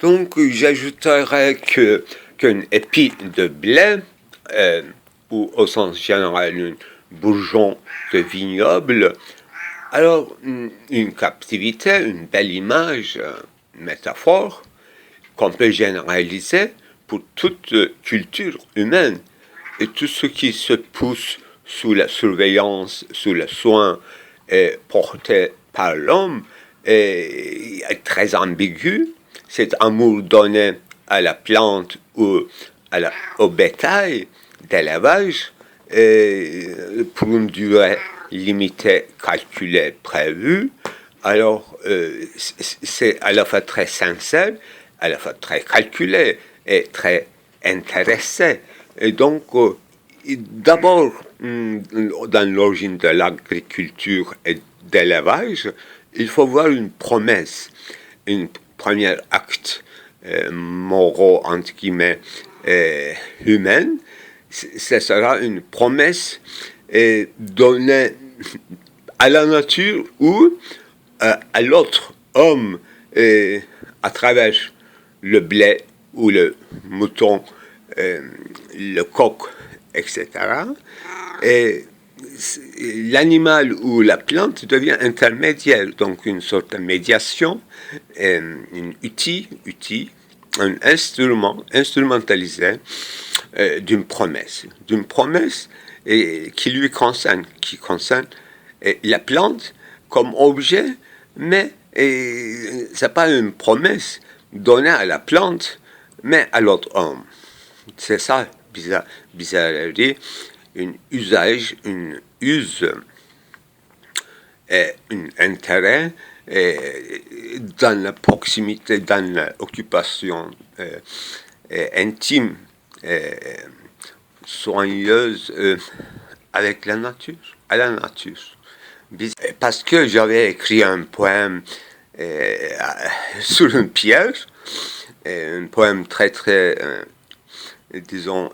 Donc, j'ajouterais qu'une épi de blé, ou au sens général, un bourgeon de vignoble, alors une captivité, une belle image, une métaphore qu'on peut généraliser pour toute culture humaine et tout ce qui se pousse sous la surveillance, sous le soin porté par l'homme est très ambigu. Cet amour donné à la plante ou au bétail d'élevage pour une durée limitée, calculée, prévue. Alors, c'est à la fois très sincère, à la fois très calculé et très intéressé. Et donc, d'abord, dans l'origine de l'agriculture et d'élevage, il faut voir une promesse, un premier acte moraux, entre guillemets, humaine. Ce sera une promesse donnée à la nature ou à l'autre homme à travers le blé ou le mouton, le coq, etc. Et l'animal ou la plante devient intermédiaire, donc une sorte de médiation, un outil, un instrument, instrumentalisé d'une promesse qui lui concerne, la plante comme objet, mais ce n'est pas une promesse donnée à la plante, mais à l'autre homme. C'est ça, bizarrerie, un usage, une use, un intérêt dans la proximité, dans l'occupation intime, soigneuse avec la nature, à la nature. Parce que j'avais écrit un poème sur une pierre, un poème très disons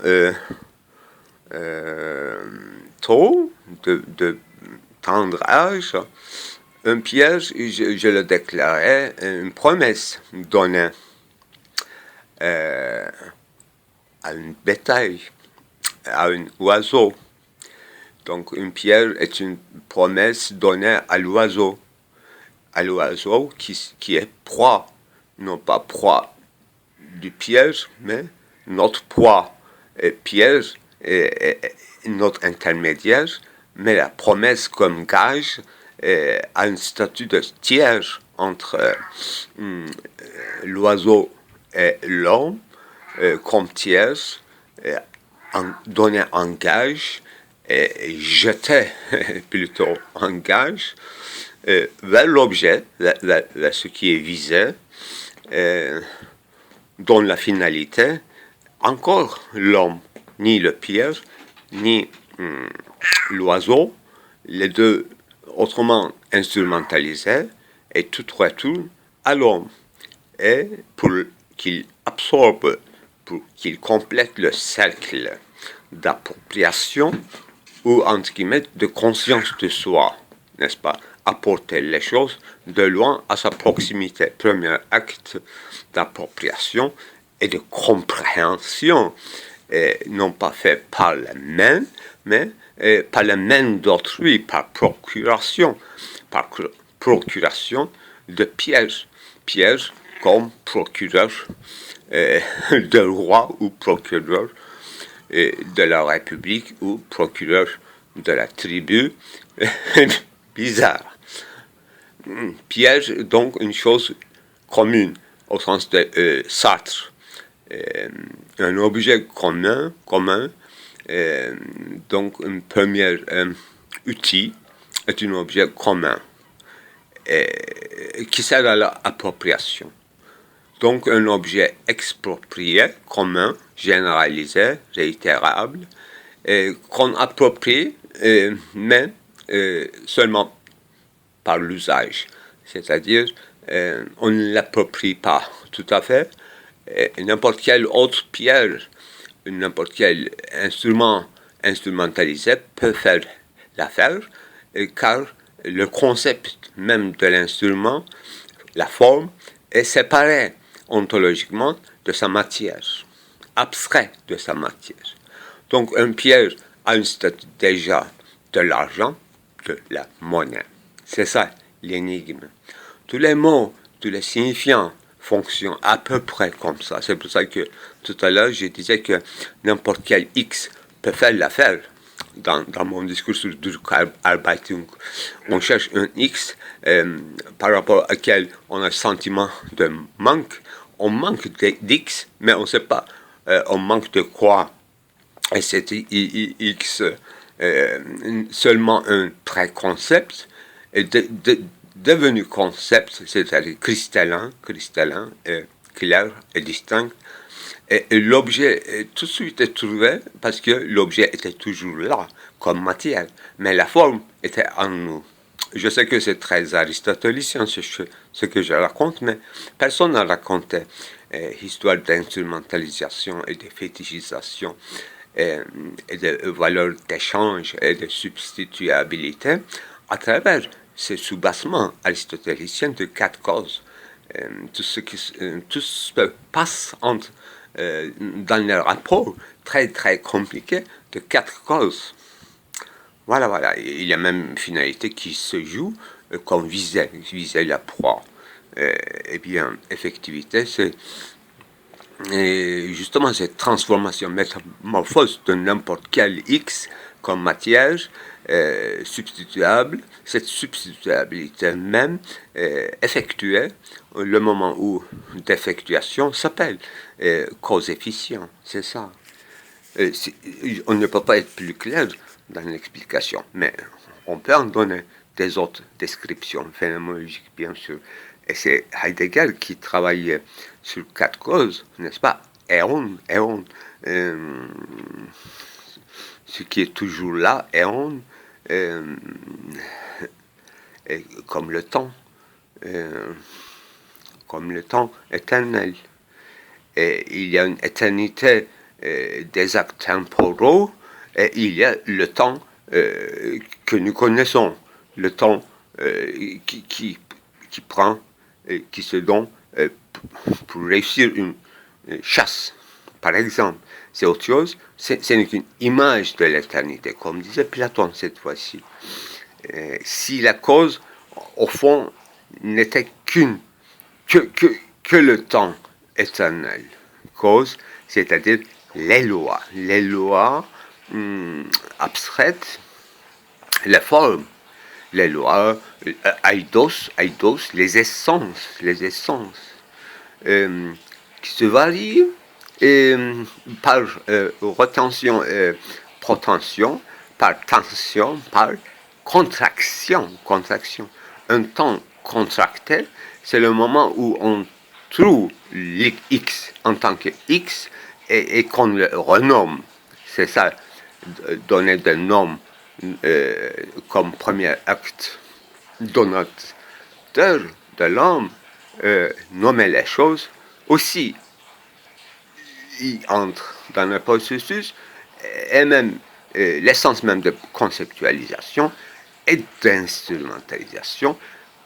tôt, de tendre âge, un piège, je le déclarais, une promesse donnée à un bétail, à un oiseau. Donc une pierre est une promesse donnée à l'oiseau qui est proie, non pas proie du piège, mais notre proie. Et piège est notre intermédiaire, mais la promesse comme gage a un statut de tiers entre l'oiseau et l'homme, comme tiers, donné en gage, et jeté plutôt en gage vers l'objet, vers ce qui est visé, dont la finalité, encore l'homme, ni le piège, ni l'oiseau, les deux autrement instrumentalisés, et tout retourne à l'homme, et pour qu'il absorbe, pour qu'il complète le cercle d'appropriation ou, entre guillemets, de conscience de soi, n'est-ce pas? Apporter les choses de loin à sa proximité. Premier acte d'appropriation et de compréhension, non pas fait par la main, mais par la main d'autrui, par procuration de pièges comme procureur de roi ou procureur de la République ou procureur de la tribu. Bizarre. Piège, donc, une chose commune, au sens de Sartre. Un objet commun, donc un premier outil est un objet commun qui sert à l'appropriation. Donc un objet exproprié, commun, généralisé, réitérable, qu'on approprie, mais seulement par l'usage. C'est-à-dire, on ne l'approprie pas tout à fait. N'importe quelle autre pierre, n'importe quel instrument instrumentalisé peut faire l'affaire, car le concept même de l'instrument, la forme, est séparé ontologiquement de sa matière, abstrait de sa matière. Donc une pierre a un statut déjà de l'argent, de la monnaie. C'est ça l'énigme. Tous les mots, tous les signifiants fonctionnent à peu près comme ça. C'est pour ça que tout à l'heure, je disais que n'importe quel X peut faire l'affaire. Dans mon discours sur Durkheim-Arbeitung, on cherche un X par rapport auquel on a un sentiment de manque. On manque d'X, mais on ne sait pas on manque de quoi. Et cet X seulement un préconcept est devenu concept, c'est-à-dire cristallin, clair et distinct. Et l'objet tout de suite est trouvé parce que l'objet était toujours là, comme matière, mais la forme était en nous. Je sais que c'est très aristotélicien ce que je raconte, mais personne n'a raconté histoire d'instrumentalisation et de fétichisation et de valeur d'échange et de substituabilité à travers ce soubassement aristotélicien de 4 causes. Tout se passe entre dans le rapport très très compliqué de 4 causes. Voilà. Il y a même une finalité qui se joue comme viser la proie. Et bien, effectivité, c'est justement cette transformation, métamorphose de n'importe quel X comme matière substituable, cette substituabilité même effectuée, le moment où d'effectuation s'appelle cause efficient, c'est ça. On ne peut pas être plus clair dans l'explication, mais on peut en donner des autres descriptions phénoménologiques, bien sûr. Et c'est Heidegger qui travaillait sur 4 causes, n'est-ce pas? Éon, ce qui est toujours là, éon, comme le temps éternel. Et il y a une éternité des actes temporaux, et il y a le temps que nous connaissons, le temps qui prend, qui se donne pour réussir une chasse, par exemple. C'est autre chose, ce n'est qu'une image de l'éternité, comme disait Platon cette fois-ci. Si la cause, au fond, n'était que le temps éternel, cause, c'est-à-dire les lois abstraites, les formes, les lois, eidos, les essences, qui se varient par retention et protension, par tension, par contraction. Un temps contracté, c'est le moment où on trouve l'X en tant que X et qu'on le renomme. C'est ça, donner des noms comme premier acte donateur de l'homme, nommer les choses, aussi y entre dans le processus, et même l'essence même de conceptualisation et d'instrumentalisation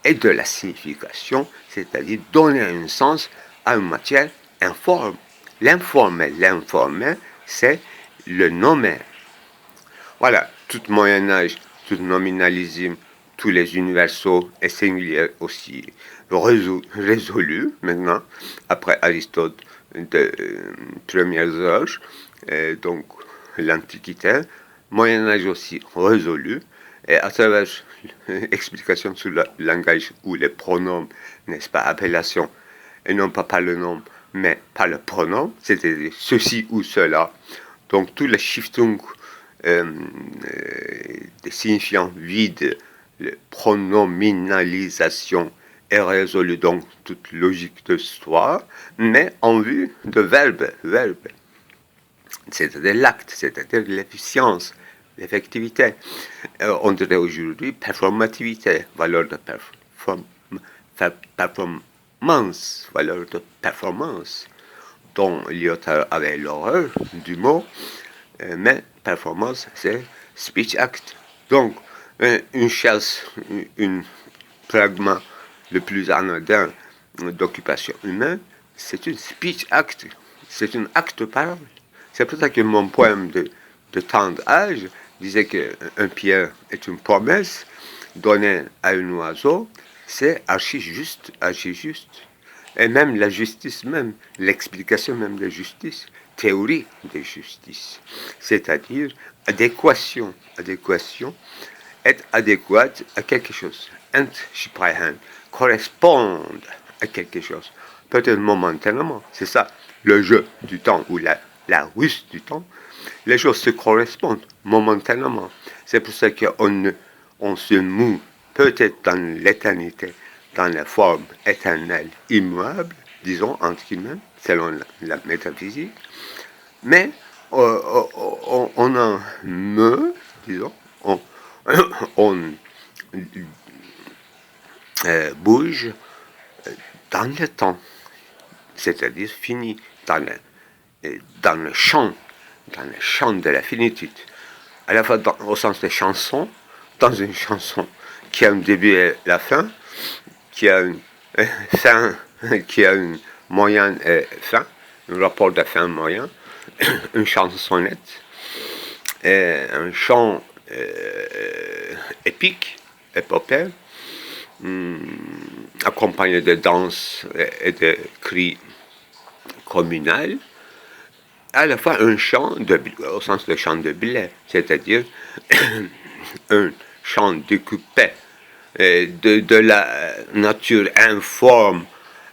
et de la signification, c'est-à-dire donner un sens à une matière informe. L'informé, c'est le nommé. Voilà, tout Moyen-Âge, tout nominalisme, tous les universaux et singuliers aussi résolus maintenant, après Aristote de premières heures, donc l'Antiquité, Moyen-Âge aussi résolu, et à travers l'explication sur le langage ou les pronoms, n'est-ce pas, appellation, et non pas par le nom, mais par le pronom, c'est-à-dire ceci ou cela. Donc tous les Shiftung des signifiants vides, la pronominalisation est résolue donc toute logique de soi, mais en vue de verbe, c'est-à-dire l'acte, c'est-à-dire l'efficience, l'effectivité. On dirait aujourd'hui performativité, valeur de performance, valeur de performance, dont Lyotard avait l'horreur du mot, mais performance, c'est speech act. Donc, une chasse, un fragment le plus anodin d'occupation humaine, c'est une speech act, c'est un acte de parole. C'est pour ça que mon poème de tendre âge disait qu'un pierre est une promesse donnée à un oiseau, c'est archi juste, archi juste. Et même la justice même, l'explication même de justice, théorie de justice, c'est-à-dire adéquation, être adéquate à quelque chose, entsprechen, correspondre à quelque chose, peut-être momentanément, c'est ça, le jeu du temps ou la ruse du temps, les choses se correspondent momentanément. C'est pour ça qu'on se moue peut-être dans l'éternité, dans la forme éternelle, immuable, disons, entre guillemets, selon la métaphysique, mais on en meut, disons, on bouge dans le temps, c'est-à-dire fini dans le champ de la finitude, à la fois au sens des chansons, dans une chanson qui a un début et la fin, qui a une fin, qui a une moyenne et fin, un rapport de fin moyen, une chansonnette, et un chant épique, épopée, accompagné de danses et de cris communaux, à la fois un chant au sens de chant de blé, c'est-à-dire un chant découpé de la nature informe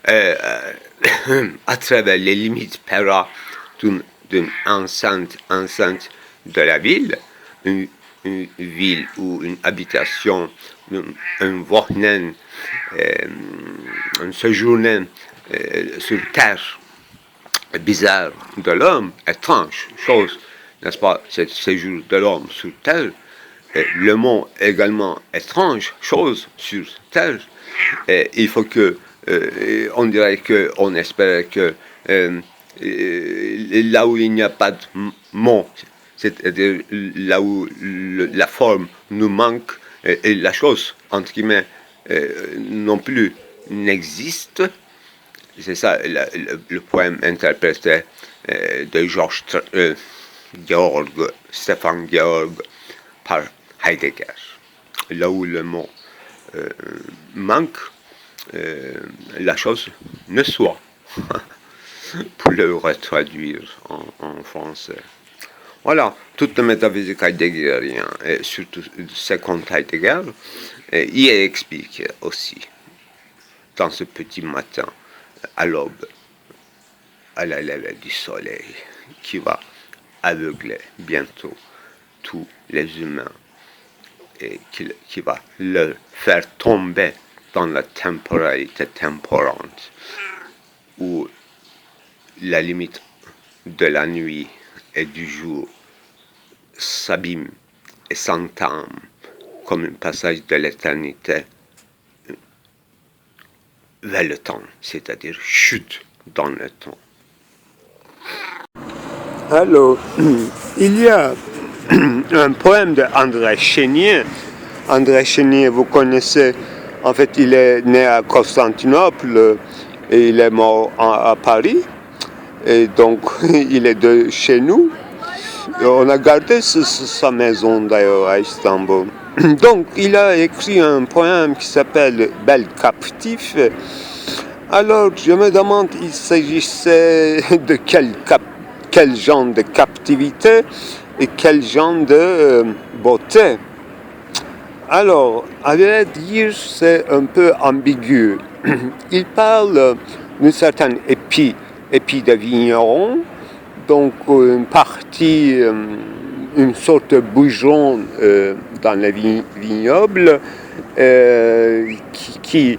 à travers les limites d'une enceinte de la ville, une ville ou une habitation, un Wochenende, un séjour sur terre bizarre de l'homme, étrange chose, n'est-ce pas, ce séjour de l'homme sur terre, le mot également étrange chose sur terre, il faut que, on dirait qu'on espère que là où il n'y a pas de mot, c'est-à-dire là où la forme nous manque et la chose, entre guillemets, non plus n'existe. C'est ça le poème interprété de Stefan Georg par Heidegger. Là où le mot manque, la chose ne soit, pour le retraduire en français. Voilà, toute la métaphysique heideggerienne, et surtout ce conte Heidegger, y est expliqué aussi, dans ce petit matin, à l'aube, à la levée du soleil, qui va aveugler bientôt tous les humains et qui va leur faire tomber dans la temporalité temporante, où la limite de la nuit et du jour s'abîme et s'entame comme un passage de l'éternité vers le temps, c'est-à-dire chute dans le temps. Alors, il y a un poème d'André Chénier. André Chénier, vous connaissez, en fait, il est né à Constantinople et il est mort à Paris. Et donc, il est de chez nous. Et on a gardé sa maison, d'ailleurs, à Istanbul. Donc, il a écrit un poème qui s'appelle « Bel captif ». Alors, je me demande, il s'agissait de quel genre de captivité et quel genre de beauté. Alors, à vrai dire, c'est un peu ambigu. Il parle d'une certaine épi de vigneron, donc une partie, une sorte de bougeon dans les vignobles qui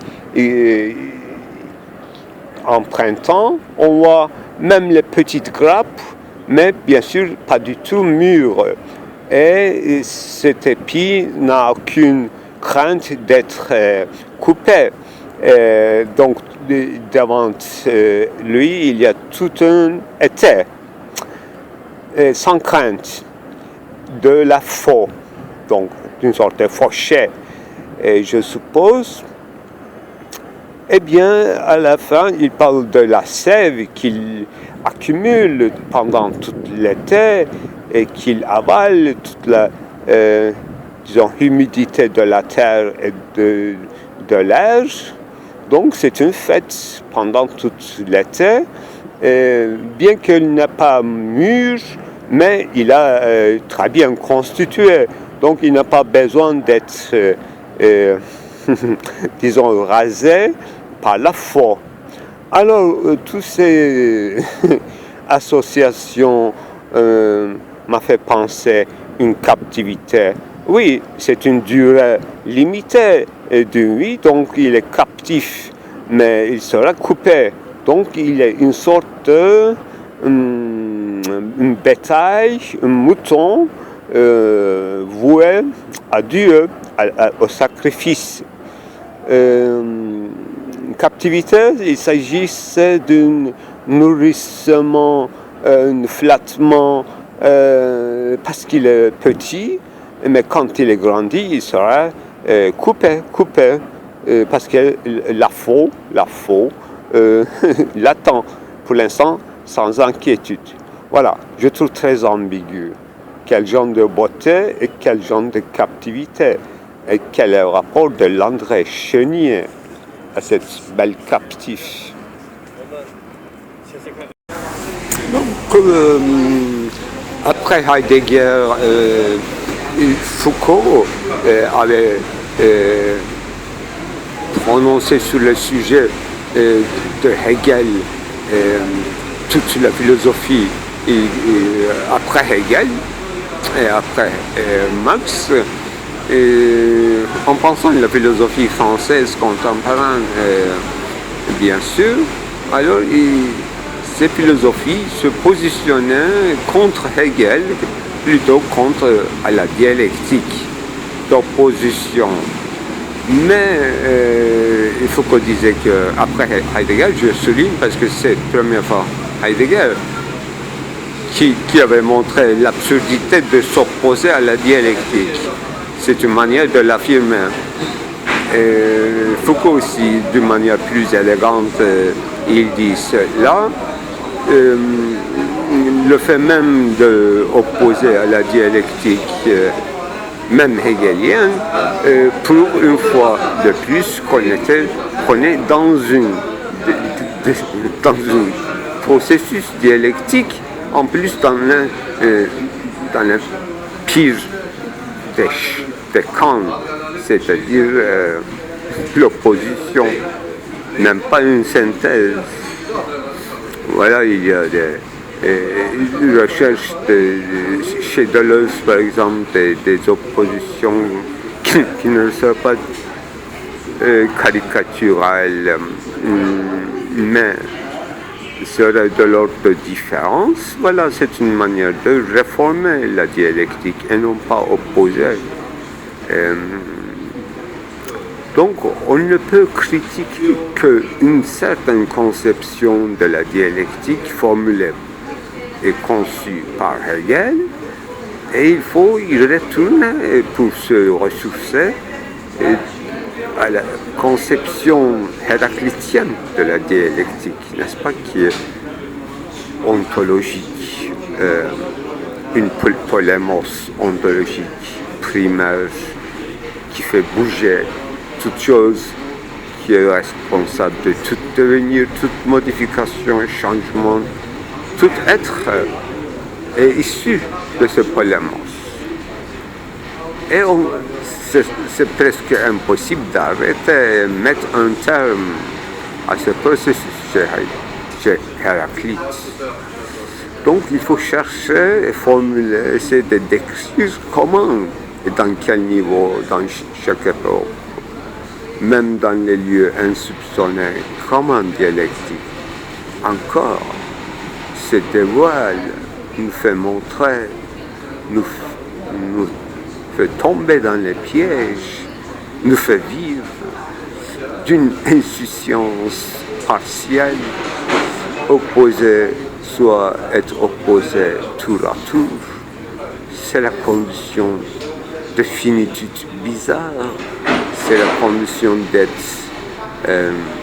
en printemps, on voit même les petites grappes, mais bien sûr pas du tout mûres. Et cet épi n'a aucune crainte d'être coupé. Donc devant lui, il y a tout un été, sans crainte de la faux, donc d'une sorte de fauché. Et je suppose Eh bien, à la fin, il parle de la sève qu'il accumule pendant tout l'été et qu'il avale toute la, disons, humidité de la terre et de l'air. Donc, c'est une fête pendant tout l'été. Bien qu'il n'est pas mûr, mais il est très bien constitué. Donc, il n'a pas besoin d'être, disons, rasé par la faune. Alors, toutes ces associations m'ont fait penser une captivité. Oui, c'est une durée limitée de vie, donc il est captif, mais il sera coupé. Donc, il est une sorte de bétail, un mouton voué à Dieu, au sacrifice. Captivité, il s'agissait d'un nourrissement, un flattement, parce qu'il est petit, mais quand il est grandi, il sera coupé, parce que la faune l'attend pour l'instant sans inquiétude. Voilà, je trouve très ambigu. Quel genre de beauté et quel genre de captivité. Et quel est le rapport de Landré Chenier à cette belle captive. Donc, après Heidegger, Foucault avait prononcé sur le sujet de Hegel toute la philosophie après Hegel et après Marx. En pensant à la philosophie française contemporaine, bien sûr, alors ces philosophies se positionnaient contre Hegel, plutôt contre à la dialectique d'opposition. Mais Foucault disait qu'après Heidegger, je souligne parce que c'est la première fois Heidegger qui avait montré l'absurdité de s'opposer à la dialectique. C'est une manière de l'affirmer. Foucault aussi, d'une manière plus élégante, il dit cela. Le fait même d'opposer à la dialectique, même hegelienne, prouve une fois de plus qu'on est dans un processus dialectique, en plus dans le pire des camps, c'est-à-dire l'opposition, même pas une synthèse. Voilà, il y a des recherches chez Deleuze, par exemple, des oppositions qui ne sont pas caricaturales, mais seraient de l'ordre de différence. Voilà, c'est une manière de réformer la dialectique et non pas opposer. Donc, on ne peut critiquer qu'une certaine conception de la dialectique formulée et conçue par Hegel, et il faut y retourner pour se ressourcer à la conception héraclitienne de la dialectique, n'est-ce pas, qui est ontologique, une polémos ontologique primaire qui fait bouger toute chose, qui est responsable de tout devenir, toute modification et changement, tout être est issu de ce polémos. Et c'est presque impossible d'arrêter et mettre un terme à ce processus chez Héraclite. Donc il faut chercher et formuler, essayer de décrire comment et dans quel niveau, dans chaque époque, même dans les lieux insoupçonnés, comment dialectique encore se dévoile, nous fait montrer, nous fait tomber dans les pièges, nous fait vivre d'une insouciance partielle, opposée, soit être opposé tour à tour. C'est la condition de finitude bizarre, c'est la condition d'être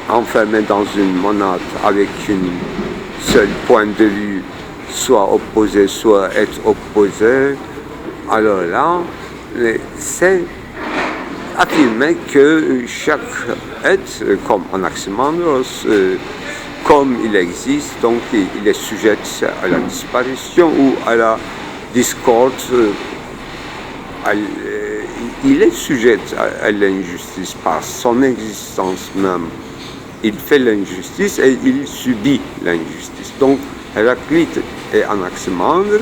enfermé dans une monade avec une seule point de vue, soit opposé, soit être opposé, alors là, c'est affirmer que chaque être, comme Anaximandros, comme il existe, donc il est sujet à la disparition ou à la discorde, il est sujet à l'injustice par son existence même. Il fait l'injustice et il subit l'injustice. Donc Héraclite et Anaximandre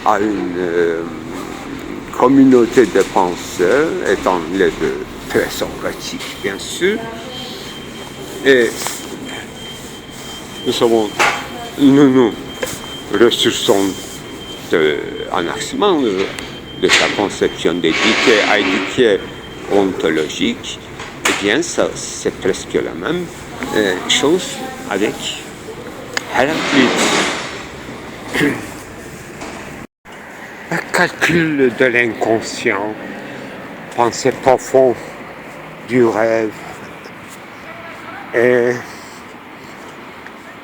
a une communauté de penseurs, étant les deux très socratiques bien sûr, et nous ressourçons de Anaximandre, de sa conception d'éthique ontologique, eh bien ça c'est presque la même chose avec Héraclite. Le calcul de l'inconscient, pensée profonde du rêve, et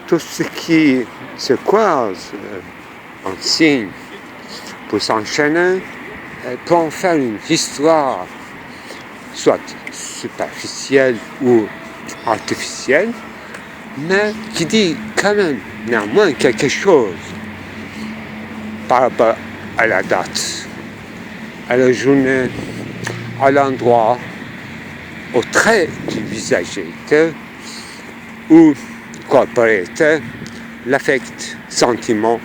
tout ce qui se croise en signe pour s'enchaîner, peut en faire une histoire, soit superficielle ou artificielle, mais qui dit quand même néanmoins quelque chose par rapport à la date, à la journée, à l'endroit, au trait du visagité, ou corporité, l'affect, sentiment,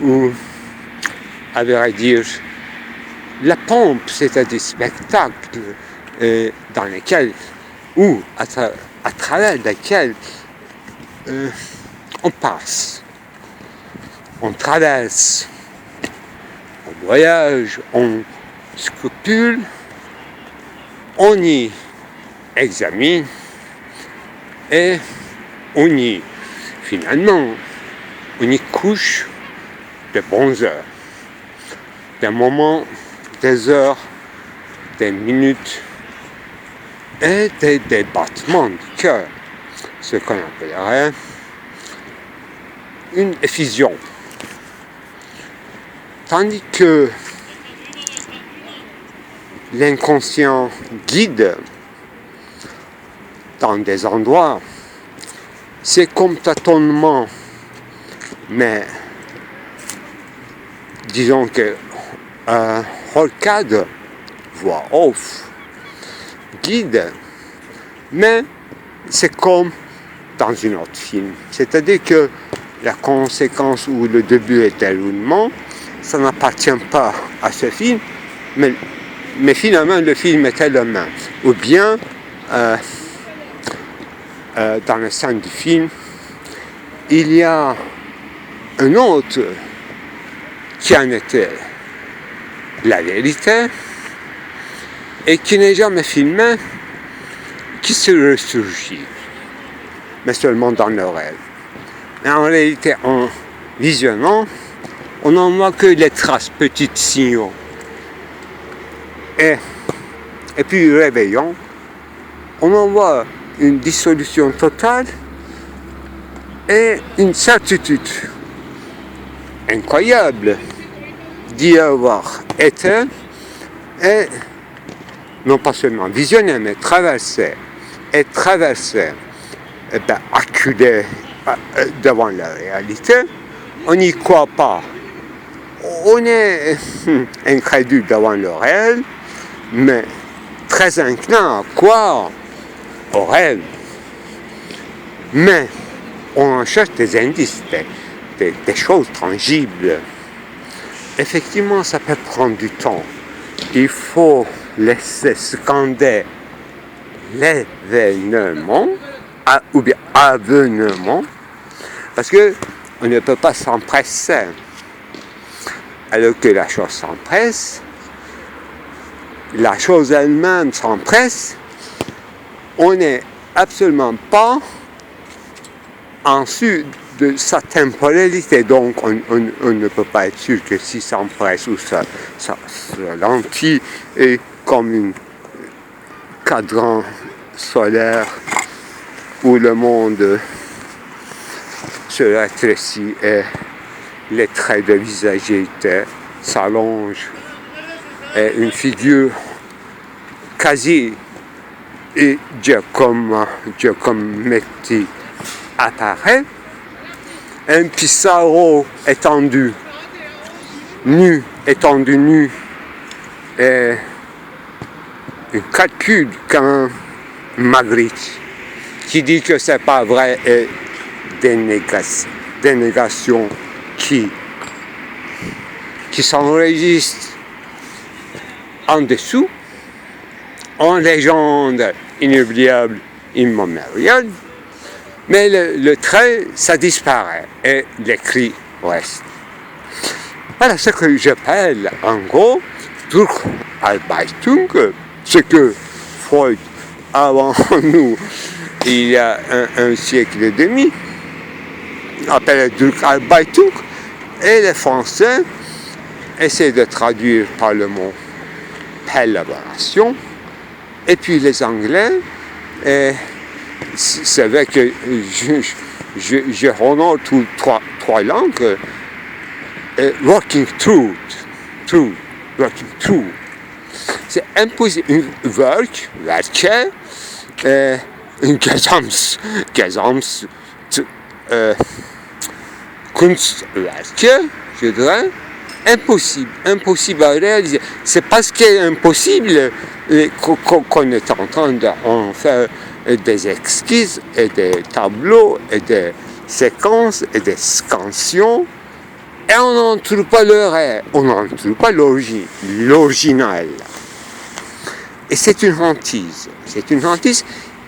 ou, à vrai dire, la pompe, c'est-à-dire spectacle, dans lequel, ou à travers lequel on passe, on traverse, on voyage, on scrupule, on y examine et on y, finalement, on y couche de bonnes heures, des moments, des heures, des minutes et des battements du cœur, ce qu'on appellerait une effusion. Tandis que l'inconscient guide dans des endroits, c'est comme tâtonnement, mais disons que Horkheimer, voix off, guide, mais c'est comme dans un autre film. C'est-à-dire que la conséquence ou le début et déroulement, ça n'appartient pas à ce film, mais finalement le film était le même. Ou bien, dans la scène du film, il y a un autre qui en était la vérité et qui n'est jamais filmé, qui se ressurgit, mais seulement dans le rêve. Et en réalité, en visionnant, on n'en voit que les traces, petits signaux. Et puis réveillant, on en voit une dissolution totale et une certitude incroyable d'y avoir été et non pas seulement visionné, mais traversé, acculé devant la réalité. On n'y croit pas. On est incrédule devant le réel, mais très inclin à croire au rêve. Mais on en cherche des indices, des choses tangibles. Effectivement, ça peut prendre du temps. Il faut laisser scander l'événement, ou bien avènement, parce que on ne peut pas s'empresser. Alors que la chose s'empresse, la chose elle-même s'empresse, on n'est absolument pas en dessous de sa temporalité, donc on ne peut pas être sûr que si ça s'empresse ou ça ralentit, et comme un cadran solaire où le monde se rétrécit et les traits de visagité s'allongent et une figure quasi Giacometti apparaît, un Pissarro étendu nu, et une calcul comme Magritte, qui dit que c'est pas vrai et dénégation qui s'enregistre en dessous, en légende inoubliable, immémoriale, mais le trait, ça disparaît et l'écrit reste. Voilà ce que j'appelle en gros Durcharbeitung, ce que Freud, avant nous, il y a un siècle et demi, appelait Durcharbeitung, et les Français essaient de traduire par le mot élaboration, et puis les Anglais, c'est vrai que je honore toutes trois langues, working through. C'est impossible. Une werke, une Kunstwerke, je dirais, impossible à réaliser. C'est parce qu'il est impossible qu'on est en train d'en faire des esquisses et des tableaux et des séquences et des scansions, et on n'en trouve pas le rêve, on n'en trouve pas l'original. Et c'est une hantise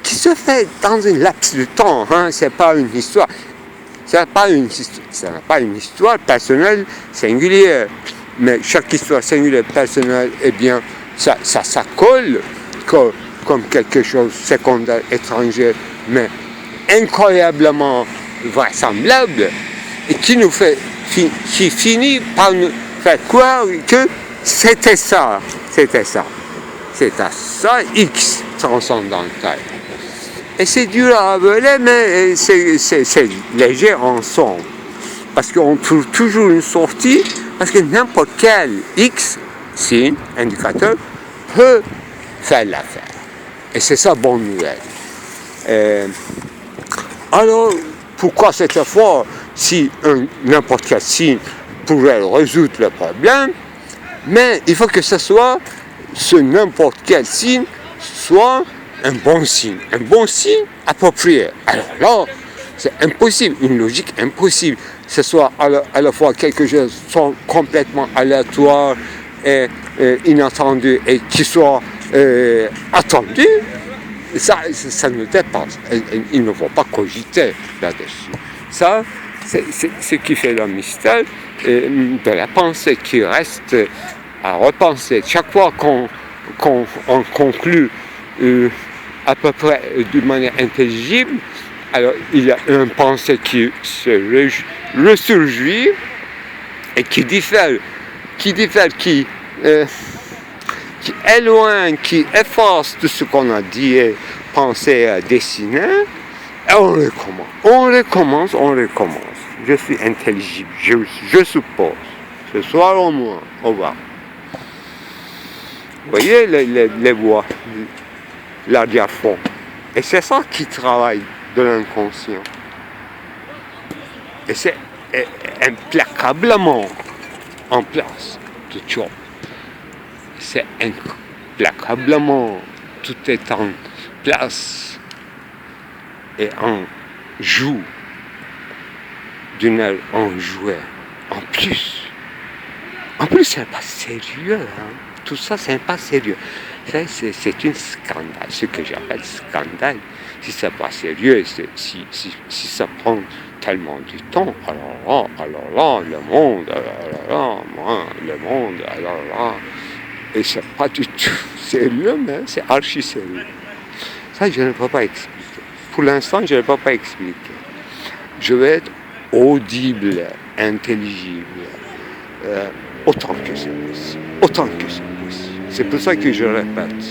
qui se fait dans un laps de temps, c'est pas une histoire. Ça n'a pas une histoire personnelle singulière, mais chaque histoire singulière personnelle, eh bien, ça colle comme quelque chose de secondaire, étranger, mais incroyablement vraisemblable, et qui finit par nous faire croire que c'était ça, X transcendantal. Et c'est dur à avaler, mais c'est léger en son. Parce qu'on trouve toujours une sortie, parce que n'importe quel X, signe, indicateur, peut faire l'affaire. Et c'est ça, bonne nouvelle. Alors, pourquoi cette fois, si n'importe quel signe pourrait résoudre le problème, mais il faut que ce n'importe quel signe soit un bon signe approprié. Alors là, c'est impossible, une logique impossible. Que ce soit à la fois quelque chose soit complètement aléatoire et inattendu et qui soit attendu, ça nous dépasse. Il ne faut pas cogiter là-dessus. Ça, c'est ce qui fait le mystère de la pensée qui reste à repenser. Chaque fois qu'on conclut à peu près d'une manière intelligible, alors il y a une pensée qui se ressurgit et qui diffère, qui éloigne, qui efface tout ce qu'on a dit et pensé, dessiné, et on recommence. Je suis intelligible, je suppose. Ce soir au moins, au revoir. Vous voyez les voix, l'arrière-fond. Et c'est ça qui travaille de l'inconscient. Et c'est implacablement en place, tout job. C'est implacablement, tout est en place et en joue d'une heure en jouet. En plus, c'est pas sérieux. Tout ça, c'est pas sérieux. C'est un scandale, ce que j'appelle scandale. Si c'est pas sérieux, si ça prend tellement du temps, alors là, le monde, alors là, et c'est pas du tout sérieux, mais c'est archi sérieux. Ça, je ne peux pas expliquer. Pour l'instant, je ne peux pas expliquer. Je vais être audible, intelligible, autant que c'est possible. C'est pour ça que je répète.